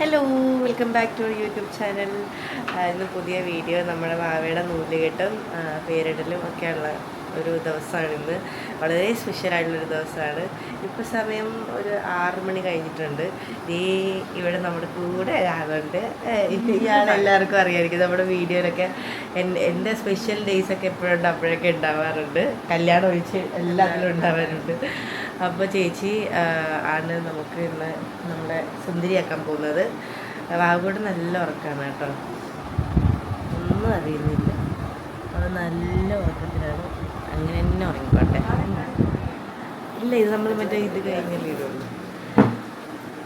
Hello, welcome back to YouTube channel. ഇന്ന് പുതിയ video നമ്മുടെ വാവയുടെ നൂലുകെട്ടും പേരിടലും ഒക്കെയുള്ള ഒരു ദിവസമാണ്. ഇന്ന് വളരെ സ്പെഷ്യലായിട്ടുള്ളൊരു ദിവസമാണ്. ഇപ്പോൾ സമയം ഒരു 6 മണി കഴിഞ്ഞിട്ടുണ്ട്. ഇവിടെ നമ്മുടെ കൂടെ ഒരാളുണ്ട്. ഇയാളെല്ലാവർക്കും അറിയാമായിരിക്കും. നമ്മുടെ വീഡിയോയിലൊക്കെ എൻ്റെ സ്പെഷ്യൽ ഡേയ്സൊക്കെ എപ്പോഴുണ്ട് അപ്പോഴൊക്കെ ഉണ്ടാവാറുണ്ട്. കല്യാണം ഒഴിച്ച് എല്ലാത്തിലും ഉണ്ടാവാറുണ്ട്. അപ്പോൾ ചേച്ചി ആണ് നമുക്ക് ഇന്ന് നമ്മുടെ സുന്ദരിയാക്കാൻ പോകുന്നത്. വാവൂടെ നല്ല ഉറക്കമാണ് കേട്ടോ, ഒന്നും അറിയുന്നില്ല. അത് നല്ല ഉറക്കത്തിലാണ്. അങ്ങനെ തന്നെ ഉറങ്ങിക്കോട്ടെ. ഇല്ല, ഇത് നമ്മൾ മറ്റേ ഇത് കഴിഞ്ഞല്ലേ ഇടുള്ളൂ.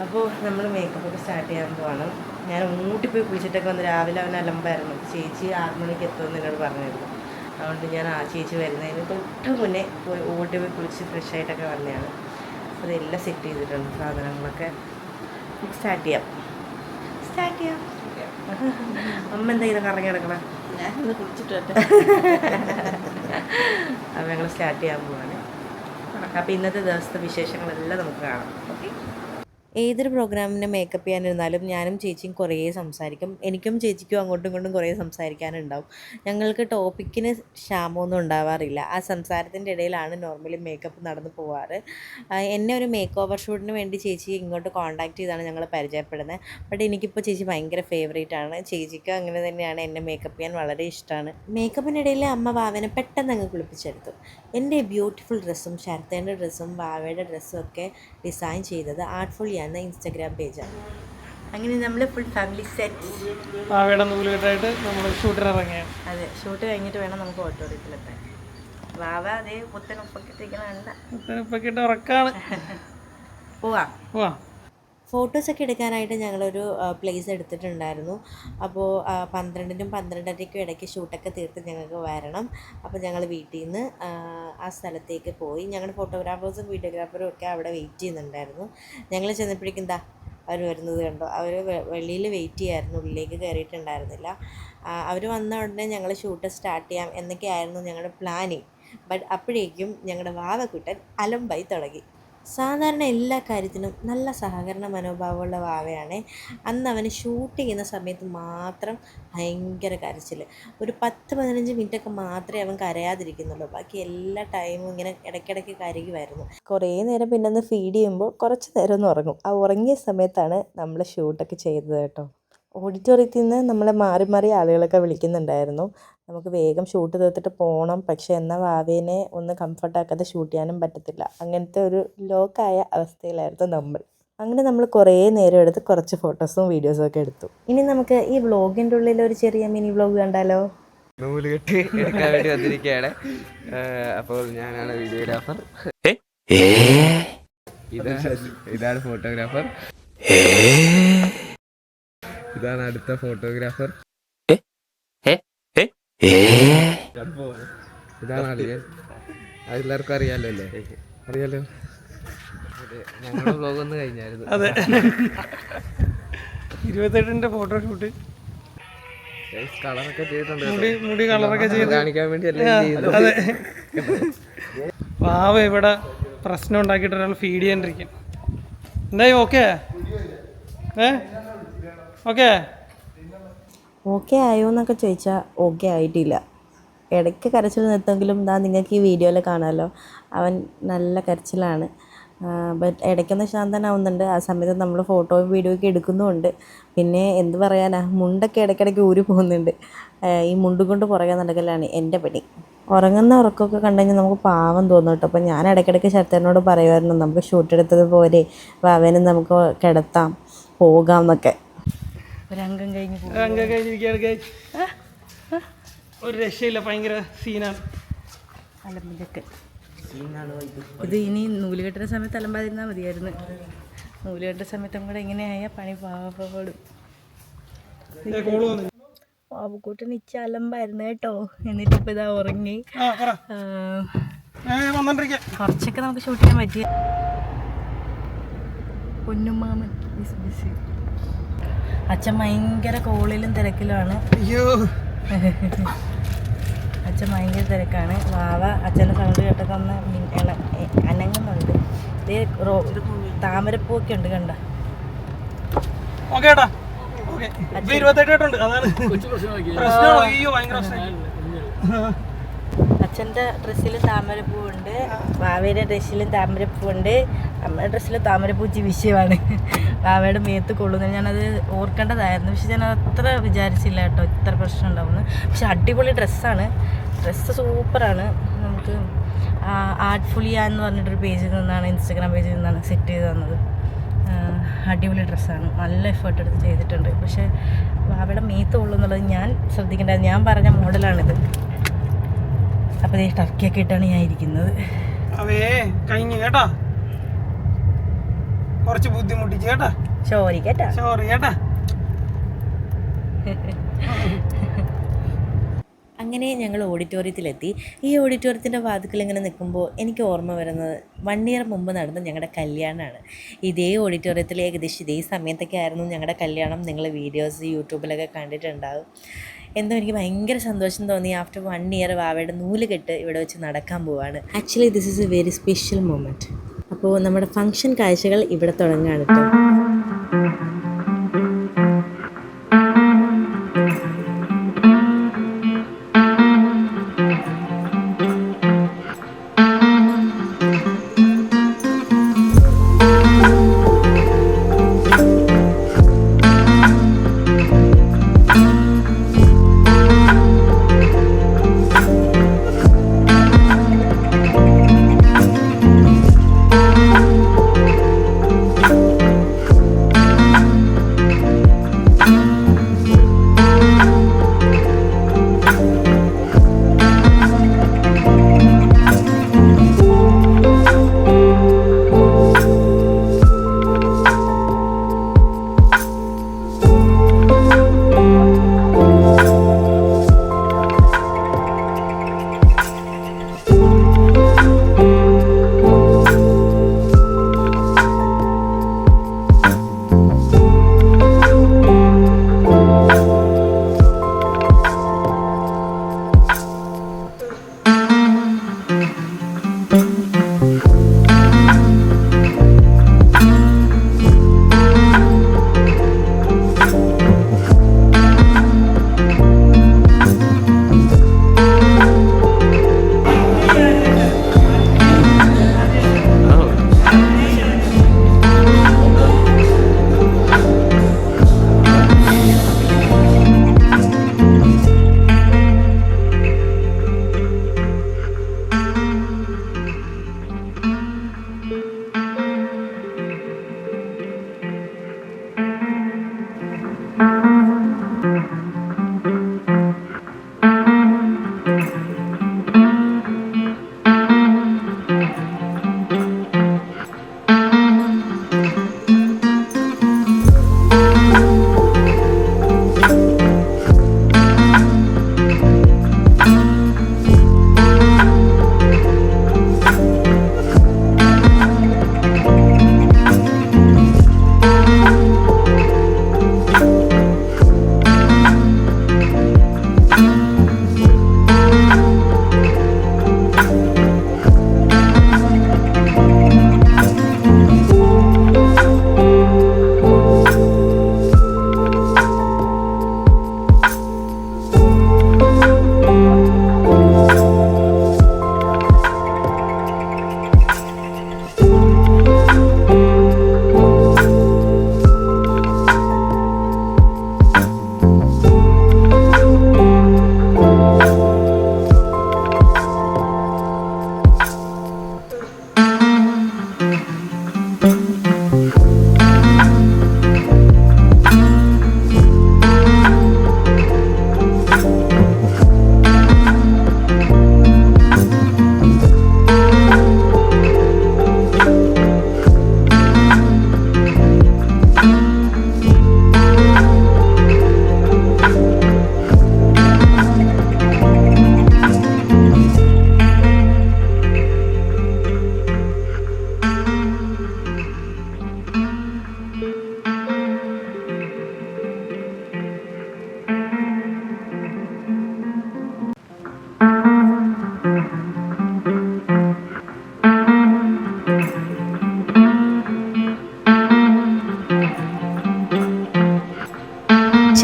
അപ്പോൾ നമ്മൾ മേക്കപ്പൊക്കെ സ്റ്റാർട്ട് ചെയ്യാൻ പോകണം. ഞാൻ ഊട്ടിപ്പോയി കുളിച്ചിട്ടൊക്കെ വന്ന് രാവിലെ അവൻ അലമ്പായിരുന്നു. ചേച്ചി 6 മണിക്ക് എത്തുമെന്ന് എന്നോട് പറഞ്ഞിരുന്നു. അതുകൊണ്ട് ഞാൻ ചേച്ചി വരുന്നതിന് തൊട്ട് മുന്നേ പോയി ഊട്ടി പോയി കുളിച്ച് ഫ്രഷായിട്ടൊക്കെ വന്നതാണ്. അതെല്ലാം സെറ്റ് ചെയ്തിട്ടുണ്ട്. സാധനങ്ങളൊക്കെ സ്റ്റാർട്ട് ചെയ്യാം. അമ്മ എന്താ ഇത് കറങ്ങി കിടക്കണം? ഞാനിന്ന് കുളിച്ചിട്ട് അപ്പം ഞങ്ങൾ സ്റ്റാർട്ട് ചെയ്യാൻ പോവാണ്. അപ്പോൾ ഇന്നത്തെ ദിവസത്തെ വിശേഷങ്ങളെല്ലാം നമുക്ക് കാണാം. ഓക്കെ. ഏതൊരു പ്രോഗ്രാമിന് മേക്കപ്പ് ചെയ്യാനിരുന്നാലും ഞാനും ചേച്ചിയും കുറേ സംസാരിക്കും. എനിക്കും ചേച്ചിക്കും അങ്ങോട്ടും ഇങ്ങോട്ടും കുറേ സംസാരിക്കാനുണ്ടാവും. ഞങ്ങൾക്ക് ടോപ്പിക്കിന് ക്ഷാമമൊന്നും ഉണ്ടാവാറില്ല. ആ സംസാരത്തിൻ്റെ ഇടയിലാണ് നോർമലി മേക്കപ്പ് നടന്നു പോവാറ്. എന്നെ ഒരു മേക്ക് ഓവർ ഷൂട്ടിന് വേണ്ടി ചേച്ചി ഇങ്ങോട്ട് കോൺടാക്ട് ചെയ്താണ് ഞങ്ങൾ പരിചയപ്പെടുന്നത്. ബട്ട് എനിക്കിപ്പോൾ ചേച്ചി ഭയങ്കര ഫേവറേറ്റ് ആണ്. ചേച്ചിക്ക് അങ്ങനെ തന്നെയാണ്. എന്നെ മേക്കപ്പ് ചെയ്യാൻ വളരെ ഇഷ്ടമാണ്. മേക്കപ്പിനിടയിൽ അമ്മ വാവനെ പെട്ടെന്ന് അങ്ങ് കുളിപ്പിച്ചെടുത്തു. എൻ്റെ ബ്യൂട്ടിഫുൾ ഡ്രസ്സും ശരത്തേൻ്റെ ഡ്രസ്സും വാവയുടെ ഡ്രസ്സും ഒക്കെ ഡിസൈൻ ചെയ്തത് ആർട്ട്ഫുൾ എന്ന ഇൻസ്റ്റഗ്രാം പേജാണ്. അങ്ങനെ നമ്മൾ ഫുൾ ഫാമിലി സെറ്റ് വാവയുടെ നൂലുകെട്ടായിട്ട് നമ്മൾ ഷൂട്ടിന് ഇറങ്ങിയാണ്. അതെ, ഷൂട്ട് കഴിഞ്ഞിട്ട് വേണം നമുക്ക് ഓഡിറ്റോറിയത്തിലെത്താൻ. വാവ അതേ പുത്തനൊപ്പൊക്കിട്ട് ഉറക്കാണ്. പോവാ. ഫോട്ടോസൊക്കെ എടുക്കാനായിട്ട് ഞങ്ങളൊരു പ്ലേസ് എടുത്തിട്ടുണ്ടായിരുന്നു. അപ്പോൾ 12-നും 12:30-ക്കും ഇടയ്ക്ക് ഷൂട്ടൊക്കെ തീർത്ത് ഞങ്ങൾക്ക് വരണം. അപ്പോൾ ഞങ്ങൾ വീട്ടിൽ നിന്ന് ആ സ്ഥലത്തേക്ക് പോയി. ഞങ്ങളുടെ ഫോട്ടോഗ്രാഫേഴ്സും വീഡിയോഗ്രാഫറും ഒക്കെ അവിടെ വെയിറ്റ് ചെയ്യുന്നുണ്ടായിരുന്നു. ഞങ്ങൾ ചെന്നപ്പോഴേക്കും അവർ വരുന്നത് കണ്ടോ. അവർ വെളിയിൽ വെയിറ്റ് ചെയ്യായിരുന്നു, ഉള്ളിലേക്ക് കയറിയിട്ടുണ്ടായിരുന്നില്ല. അവർ വന്ന ഉടനെ ഞങ്ങൾ ഷൂട്ട് സ്റ്റാർട്ട് ചെയ്യാം എന്നൊക്കെയായിരുന്നു ഞങ്ങളുടെ പ്ലാനിങ്. ബട്ട് അപ്പോഴേക്കും ഞങ്ങളുടെ വാവക്കുട്ടൻ അലമ്പായി തുടങ്ങി. സാധാരണ എല്ലാ കാര്യത്തിനും നല്ല സഹകരണ മനോഭാവമുള്ള വാവയാണ്. അന്ന് അവന് ഷൂട്ട് ചെയ്യുന്ന സമയത്ത് മാത്രം ഭയങ്കര കരച്ചിൽ. ഒരു 10-15 മിനിറ്റൊക്കെ മാത്രമേ അവൻ കരയാതിരിക്കുന്നുള്ളൂ. ബാക്കി എല്ലാ ടൈമും ഇങ്ങനെ ഇടയ്ക്കിടയ്ക്ക് കരയുമായിരുന്നു. കുറേ നേരം പിന്നെ ഒന്ന് ഫീഡ് ചെയ്യുമ്പോൾ കുറച്ച് നേരം ഒന്ന് ഉറങ്ങും. ആ ഉറങ്ങിയ സമയത്താണ് നമ്മൾ ഷൂട്ടൊക്കെ ചെയ്തത് കേട്ടോ. ഓഡിറ്റോറിയത്തിൽ നിന്ന് നമ്മളെ മാറി മാറി ആളുകളൊക്കെ വിളിക്കുന്നുണ്ടായിരുന്നു. നമുക്ക് വേഗം ഷൂട്ട് തീർത്തിട്ട് പോകണം. പക്ഷേ എന്നാൽ വാവേനെ ഒന്ന് കംഫർട്ടാക്കാതെ ഷൂട്ട് ചെയ്യാനും പറ്റത്തില്ല. അങ്ങനത്തെ ഒരു ലോക്കായ അവസ്ഥയിലായിരുന്നു നമ്മൾ. അങ്ങനെ നമ്മൾ കുറേ നേരം എടുത്ത് കുറച്ച് ഫോട്ടോസും വീഡിയോസും ഒക്കെ എടുത്തു. ഇനി നമുക്ക് ഈ വ്ളോഗിൻ്റെ ഉള്ളിൽ ഒരു ചെറിയ മിനി വ്ളോഗ് കണ്ടാലോ? നൂലുകെട്ട് എടുക്കാൻ വേണ്ടി വന്നിരിക്കുകയാണ്. അപ്പോൾ ഞാനാണ് വീഡിയോഗ്രാഫർ, ഇതാണ് ഫോട്ടോഗ്രാഫർ, ഇതാണ് അടുത്ത ഫോട്ടോഗ്രാഫർ, ഇതാണ് അളിയൻ. അതെല്ലാവർക്കും അറിയാലോ അല്ലേ? അറിയാലോ. അതെ, ഞങ്ങളുടെ വ്ലോഗ് ഒന്ന് കഴിഞ്ഞായിരുന്നു. അതെ, 28-ന്റെ ഫോട്ടോ ഷൂട്ട്. കളറൊക്കെ ചെയ്തിട്ടുണ്ട്, മുടി കളറൊക്കെ ചെയ്ത് കാണിക്കാൻ വേണ്ടി എല്ലാം ചെയ്യുന്നു. അതെ, വാവ ഇവിടെ പ്രശ്നം ഉണ്ടാക്കിയിട്ട് ഒരാൾ ഫീഡ് ചെയ്യാണ്ടിരിക്കും. എന്തായി? ഓക്കെ ഓക്കെ ആയോ എന്നൊക്കെ ചോദിച്ചാൽ ഓക്കെ ആയിട്ടില്ല. ഇടയ്ക്ക് കരച്ചിൽ നിർത്തുമെങ്കിലും നിങ്ങൾക്ക് ഈ വീഡിയോയിൽ കാണാമല്ലോ, അവൻ നല്ല കരച്ചിലാണ്. ബട്ട് ഇടയ്ക്കൊന്ന് ശാന്തനാവുന്നുണ്ട്. ആ സമയത്ത് നമ്മൾ ഫോട്ടോയും വീഡിയോ ഒക്കെ എടുക്കുന്നുമുണ്ട്. പിന്നെ എന്ത് പറയാനാ, മുണ്ടൊക്കെ ഇടയ്ക്കിടയ്ക്ക് ഊരി പോകുന്നുണ്ട്. ഈ മുണ്ടും കൊണ്ട് പുറകെ നടക്കലാണ് എൻ്റെ പണി. ഉറങ്ങുന്ന ഉറക്കമൊക്കെ കണ്ടു കഴിഞ്ഞാൽ നമുക്ക് പാവം തോന്നും കേട്ടോ. അപ്പോൾ ഞാൻ ഇടയ്ക്കിടയ്ക്ക് ശരത്തേനോട് പറയുമായിരുന്നു, നമുക്ക് ഷൂട്ട് എടുത്തതുപോലെ അവനെ നമുക്ക് കിടത്താം, പോകാം എന്നൊക്കെ. രംഗം കഴിഞ്ഞിരിക്കുകയാണ്. ഒരു രക്ഷയില്ല, ഭയങ്കര സീനാണ്. അലമ്പിലൊക്കെ ഇത് ഇനി നൂലുകെട്ടുന്ന സമയത്ത് അലമ്പാതിരുന്നാൽ മതിയായിരുന്നു. നൂലുകെട്ടുന്ന സമയത്തും കൂടെ ഇങ്ങനെയായ പണി പാവപ്പെടും. പാവക്കൂട്ടൻ ഇച്ച അലമ്പായിരുന്നു കേട്ടോ. എന്നിട്ടിപ്പോൾ ഇതാ ഉറങ്ങി. കുറച്ചൊക്കെ നമുക്ക് ഷൂട്ട് ചെയ്യാൻ പറ്റിയ. പൊന്നുമാമൻ ബിസി. അച്ഛൻ ഭയങ്കര കോളിലും തിരക്കിലുമാണ്. അച്ഛൻ ഭയങ്കര തിരക്കാണ്. വാവ അച്ഛൻ്റെ സൗണ്ട് കേട്ടൊക്കെ ഒന്ന് അനങ്ങുന്നുണ്ട്. താമരപ്പൂവൊക്കെ ഉണ്ട് കണ്ട. ഓക്കെ ഏട്ടാ ഓക്കെ. ഇപ്പൊ 28 അതാണ് പ്രശ്നമാണോ? അയ്യോ ഭയങ്കര പ്രശ്നമായി. അച്ഛൻ്റെ ഡ്രസ്സിൽ താമരപ്പൂവുണ്ട്, വാവയുടെ ഡ്രസ്സിലും താമരപ്പൂവുണ്ട്, അമ്മയുടെ ഡ്രസ്സിൽ താമരപ്പൂച്ചി വിഷയമാണ്. വാവയുടെ മേത്ത് കൊള്ളുന്നത് ഞാനത് ഓർക്കേണ്ടതായിരുന്നു, പക്ഷെ ഞാൻ അത്ര വിചാരിച്ചില്ല കേട്ടോ ഇത്ര പ്രശ്നം ഉണ്ടാവുമെന്ന്. പക്ഷെ അടിപൊളി ഡ്രസ്സാണ്, ഡ്രസ്സ് സൂപ്പറാണ്. നമുക്ക് ആർട്ട്ഫുളിയ എന്ന് പറഞ്ഞിട്ടൊരു പേജിൽ നിന്നാണ്, ഇൻസ്റ്റഗ്രാം പേജിൽ നിന്നാണ് സെറ്റ് ചെയ്ത് തന്നത്. അടിപൊളി ഡ്രസ്സാണ്, നല്ല എഫേർട്ട് എടുത്ത് ചെയ്തിട്ടുണ്ട്. പക്ഷേ വാവയുടെ മേത്ത് കൊള്ളുന്നുള്ളത് ഞാൻ ശ്രദ്ധിക്കേണ്ടത്, ഞാൻ പറഞ്ഞ മോഡലാണിത്. അപ്പോൾ ഈ ടർക്കിയൊക്കെ ഇട്ടാണ് ഞാൻ ഇരിക്കുന്നത്. അവേ കഴിഞ്ഞു കേട്ടാ, കുറച്ച് ബുദ്ധിമുട്ടിച്ച് കേട്ടാ, സോറി കേട്ടാ, സോറി കേട്ടാ. അങ്ങനെ ഞങ്ങൾ ഓഡിറ്റോറിയത്തിലെത്തി. ഈ ഓഡിറ്റോറിയത്തിൻ്റെ വാതിക്കൽ ഇങ്ങനെ നിൽക്കുമ്പോൾ എനിക്ക് ഓർമ്മ വരുന്നത് 1 ഇയർ മുമ്പ് നടന്ന ഞങ്ങളുടെ കല്യാണമാണ്. ഇതേ ഓഡിറ്റോറിയത്തിൽ ഏകദേശം ഇതേ സമയത്തൊക്കെ ആയിരുന്നു ഞങ്ങളുടെ കല്യാണം. നിങ്ങൾ വീഡിയോസ് യൂട്യൂബിലൊക്കെ കണ്ടിട്ടുണ്ടാകും. എന്തോ എനിക്ക് ഭയങ്കര സന്തോഷം തോന്നി. ആഫ്റ്റർ 1 ഇയർ വാവയുടെ നൂലുകെട്ട് ഇവിടെ വെച്ച് നടക്കാൻ പോവാണ്. Actually this is A very special moment. അപ്പോൾ നമ്മുടെ ഫംഗ്ഷൻ കാഴ്ചകൾ ഇവിടെ തുടങ്ങുകയാണ് കേട്ടോ.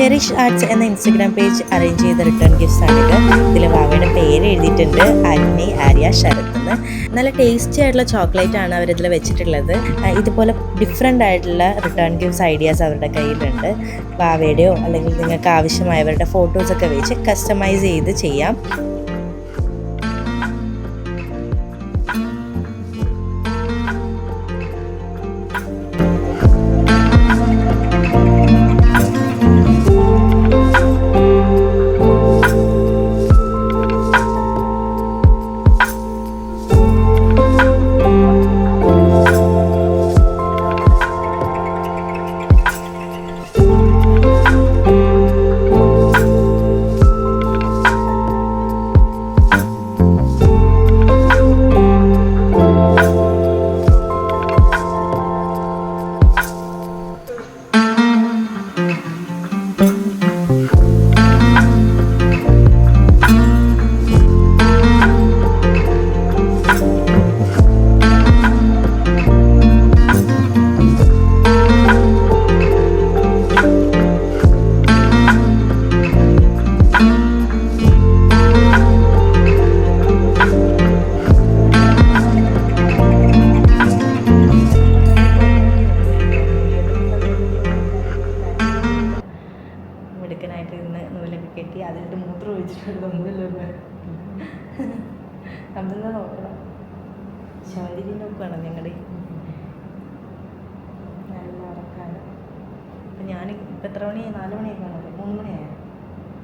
ചെറിഷ് ആർട്സ് എന്ന ഇൻസ്റ്റഗ്രാം പേജ് അറേഞ്ച് ചെയ്ത റിട്ടേൺ ഗിഫ്റ്റ്സ് ആണിത്. ഇതിൽ വാവയുടെ പേര് എഴുതിയിട്ടുണ്ട്, അഗ്നി ആര്യ ശരത് എന്ന്. നല്ല ടേസ്റ്റി ആയിട്ടുള്ള ചോക്ലേറ്റ് ആണ് അവരിതിൽ വെച്ചിട്ടുള്ളത്. ഇതുപോലെ ഡിഫറെൻ്റ് ആയിട്ടുള്ള റിട്ടേൺ ഗിഫ്റ്റ്സ് ഐഡിയാസ് അവരുടെ കയ്യിലുണ്ട്. വാവയുടെയോ അല്ലെങ്കിൽ നിങ്ങൾക്ക് ആവശ്യമായവരുടെ ഫോട്ടോസൊക്കെ വെച്ച് കസ്റ്റമൈസ് ചെയ്ത് ചെയ്യാം. മിടുക്കനായിട്ട് ഇന്ന് നൂലൊക്കെ കെട്ടി അതിലിട്ട് മൂത്രം ഒഴിച്ചിട്ടുണ്ട്. നമ്മളെന്താ നോക്കണം, ശാരീരി നോക്കുകയാണ് ഞങ്ങളുടെ നല്ല ഉറക്കാണ്. അപ്പം ഞാൻ ഇപ്പം എത്ര മണിയായി? 4 മണിയൊക്കെ ആണല്ലോ, 3 മണിയായോ?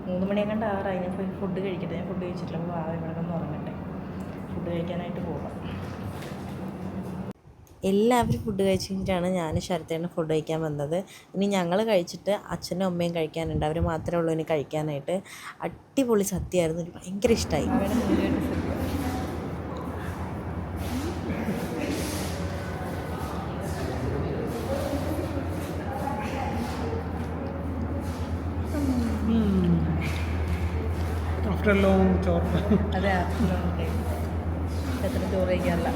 3 മണിയൊക്കെ ആറായി. ഞാൻ പോയി ഫുഡ് കഴിക്കട്ടെ. ഞാൻ ഫുഡ് കഴിച്ചിട്ടില്ല. അപ്പോൾ വാവ ഇവിടെ ഒന്ന് ഉറങ്ങട്ടെ. ഫുഡ് കഴിക്കാനായിട്ട് പോകാം. എല്ലാവരും ഫുഡ് കഴിച്ച് കഴിഞ്ഞിട്ടാണ് ഞാൻ ശരത്തേണ് ഫുഡ് കഴിക്കാൻ വന്നത്. ഇനി ഞങ്ങൾ കഴിച്ചിട്ട് അച്ഛനും അമ്മയും കഴിക്കാനുണ്ട്. അവർ മാത്രമേ ഉള്ളൂ ഇനി കഴിക്കാനായിട്ട്. അടിപൊളി സദ്യയായിരുന്നു, എനിക്ക് ഭയങ്കര ഇഷ്ടമായി. ആഫ്റ്റർ ലോങ് ചോറ്. അതെ, എത്ര ചോറ് കഴിക്കാറില്ല.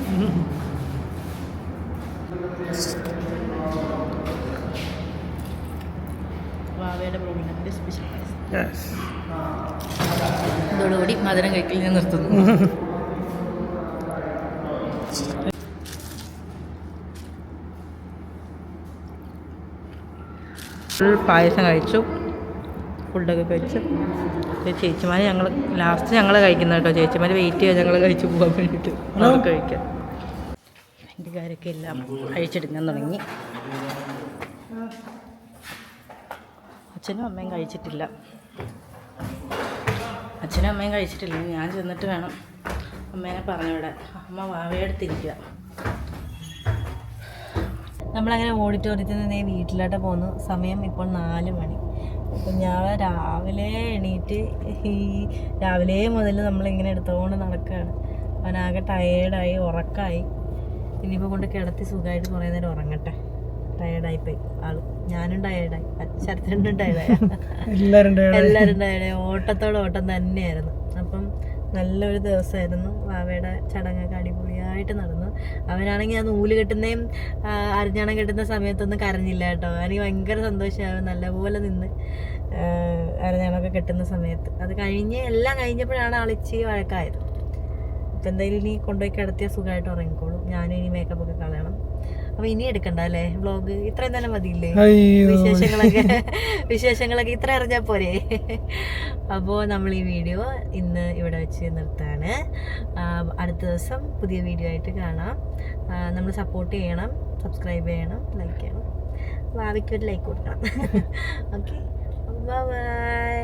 വാവയുടെ പ്രോഗ്രാമിൻ്റെ സ്പെഷ്യൽ ഇതോടുകൂടി മധുരം കഴിക്കൽ ഞാൻ നിർത്തുന്നു. ഫുൾ പായസം കഴിച്ചു, ഫുഡൊക്കെ കഴിച്ചു. ചേച്ചിമാർ ഞങ്ങൾ ലാസ്റ്റ് ഞങ്ങൾ കഴിക്കുന്ന കേട്ടോ. ചേച്ചിമാർ വെയിറ്റ് ചെയ്ത് ഞങ്ങൾ കഴിച്ച് പോകാൻ വേണ്ടിയിട്ട് നമുക്ക് കഴിക്കാം. എൻ്റെ കാര്യമൊക്കെ എല്ലാം കഴിച്ചെടുക്കാൻ തുടങ്ങി. അച്ഛനും അമ്മയും കഴിച്ചിട്ടില്ല. ഞാൻ ചെന്നിട്ട് വേണം അമ്മേനെ പറഞ്ഞുവിടാൻ. അമ്മ വാവയെടുത്തിരിക്കുക. നമ്മളങ്ങനെ ഓഡിറ്റോറിയത്തിൽ നിന്ന് വീട്ടിലോട്ട് പോന്നു. സമയം ഇപ്പോൾ 4 മണി. അപ്പം ഞാൻ രാവിലെ എണീറ്റ് രാവിലെ മുതൽ നമ്മളിങ്ങനെ എടുത്തുകൊണ്ട് നടക്കുകയാണ്. അവനാകെ ടയേർഡായി, ഉറക്കമായി. ഇനിയിപ്പോൾ കൊണ്ട് കിടത്തി സുഖമായിട്ട് കുറേ നേരം ഉറങ്ങട്ടെ. ടയേർഡായിപ്പോയി ആള്. ഞാനും ടയേർഡായി, ശരത്തേണ്ടും ടയേർഡായി, എല്ലാവരും ടയേർഡായി. ഓട്ടം തന്നെയായിരുന്നു. അപ്പം നല്ലൊരു ദിവസമായിരുന്നു. വാവയുടെ ചടങ്ങൊക്കെ അടിപൊളിയായിട്ട് നടന്നു. അവനാണെങ്കിൽ ആ നൂല് കെട്ടുന്നതും അരിഞ്ഞാണം കെട്ടുന്ന സമയത്തൊന്നും കരഞ്ഞില്ല കേട്ടോ. എനിക്ക് ഭയങ്കര സന്തോഷമാവും നല്ലപോലെ നിന്ന് അരിഞ്ഞാണൊക്കെ കെട്ടുന്ന സമയത്ത്. അത് എല്ലാം കഴിഞ്ഞപ്പോഴാണ് ആളിച്ചിരി വഴക്കായത്. ഇപ്പം എന്തായാലും ഇനി കൊണ്ടുപോയി കിടത്തിയ സുഖമായിട്ട് ഉറങ്ങിക്കോളും. ഞാനും ഇനി മേക്കപ്പൊക്കെ കളയണം. അപ്പോൾ ഇനി എടുക്കണ്ട അല്ലേ വ്ളോഗ്? ഇത്രയും തന്നെ മതിയില്ലേ? വിശേഷങ്ങളൊക്കെ ഇത്ര അറിഞ്ഞാൽ പോരെ? അപ്പോൾ നമ്മൾ ഈ വീഡിയോ ഇന്ന് ഇവിടെ വെച്ച് നിർത്താണ്. അടുത്ത ദിവസം പുതിയ വീഡിയോ ആയിട്ട് കാണാം. നമ്മൾ സപ്പോർട്ട് ചെയ്യണം, സബ്സ്ക്രൈബ് ചെയ്യണം, ലൈക്ക് ചെയ്യണം. ഭാവിക്കൊരു ലൈക്ക് കൊടുക്കണം. Okay, by.